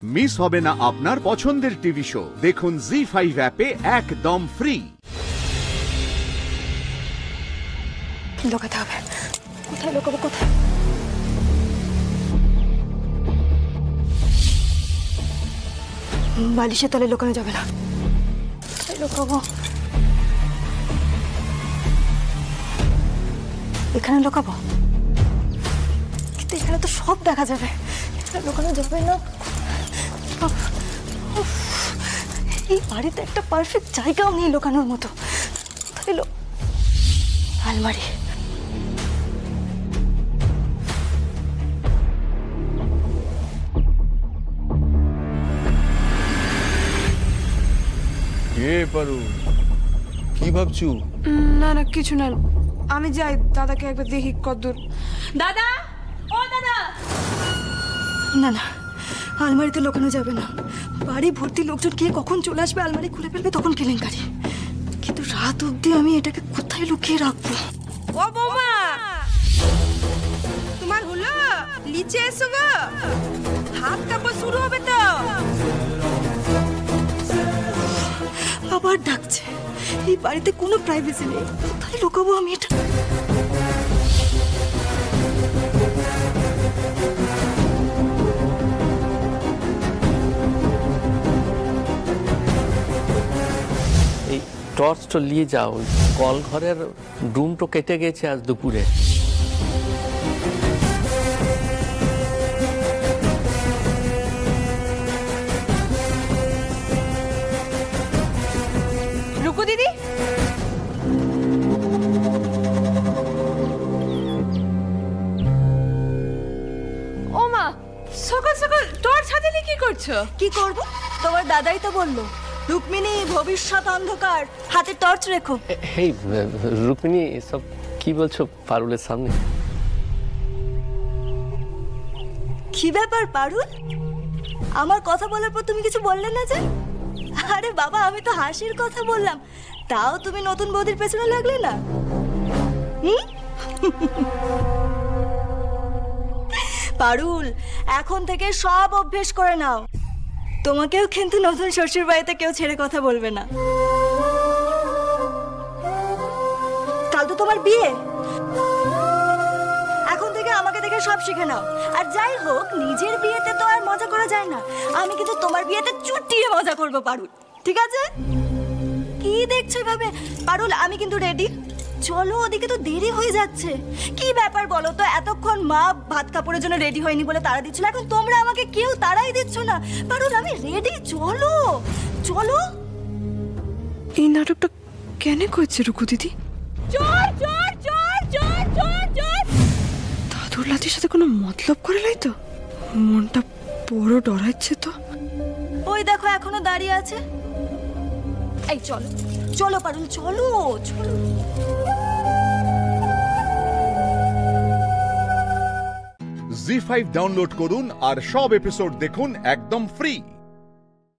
Miss হবে না আপনার পছন্দের টিভি শো। দেখুন জি5 অ্যাপে একদম ফ্রি। লুকাতে হবে। কোথায় লুকাবো? কোথায়? বালিশের তলে লুকানো যাবে না। কোথায় লুকাবো? এখানে লুকাবো, কিন্তু এখানে তো সব দেখা যাবে। এখানে লুকানো যাবে না। এই বাড়িতে একটা পারফেক্ট জায়গাও নেই লুকানোর মতো। কোথায়? আলমারি। কি ভাবছু? না না কিছু না, আমি যাই দাদাকে একবার দেখি কদ্দূর। দাদা, ও দাদা! না না, আলমারিতে লুকানো যাবে না। বাড়ি ভর্তি লোকজন কে কখন চলে আসবে, আলমারি খুলে ফেলবে, তখন কেলেঙ্কারি। কিন্তু রাত অবধি আমি এটাকে কোথায় লুকিয়ে রাখবো? ও বৌমা, তোমার হলো? নিচে এসো গো, হাত কাঁপা শুরু হবে তো। আবার ডাকছে। এই বাড়িতে কোনো প্রাইভেসি নেই। কোথায় লুকাবো আমি এটা? এই টর্চটা নিয়ে যাও। কল ঘরের ডুমটো কেটে গেছে আজ দুপুরে। রুকু দিদি, ও মা, সকাল সকাল টর্চ হাতে নিয়ে কি করছো? কি করব? তোমার দাদাই তো বললো, রুক্মিণী ভবিষ্যৎ অন্ধকার, হাতে টর্চ রেখো। এই রুক্মিণী, সব কি বলছো পারুলের সামনে? কি ব্যাপার পারুল? আমার কথা বলার পর তুমি কিছু বললে না যে? আরে বাবা, আমি তো হাসির কথা বললাম, তাও তুমি নতুন বৌদির পেছনে লাগলে না। পারুল, এখন থেকে সব অভ্যেস করে নাও। তোমাকেও কিন্তু নতুন শ্বশুর বাড়িতে কেউ ছেড়ে কথা বলবে না। কাল তো তোমার বিয়ে, এখন থেকে আমাকে দেখে সব শিখে নাও। আর যাই হোক, নিজের বিয়েতে তো আর মজা করা যায় না, আমি কিন্তু তোমার বিয়েতে চুটিয়ে মজা করবো পারুল, ঠিক আছে? কি দেখছো ভাবে? পারুল, আমি কিন্তু রেডি। চলো, ওদিকে তো দেরি হয়ে যাচ্ছে। কি ব্যাপার বলো তো? এতক্ষণ মা ভাত কাপড়ের জন্য রেডি হয়নি বলে তাড়া দিচ্ছিল, এখন তোমরা আমাকে কেউ তাড়াই দিচ্ছ না। পারুল, আমি রেডি, চলো চলো। এই নাটকটা কেন করছে রুকু দিদি? চোর চোর চোর চোর চোর চোর! দাদুর লাঠির সাথে কোনো মতলব করে নাই তো? মনটা বড় ডরাচ্ছে তো। ওই দেখো, এখনো দাঁড়িয়ে আছে। এই চলো চলো পারুল, চলো চলো। জি5 ডাউনলোড করুন আর সব এপিসোড দেখুন একদম ফ্রি।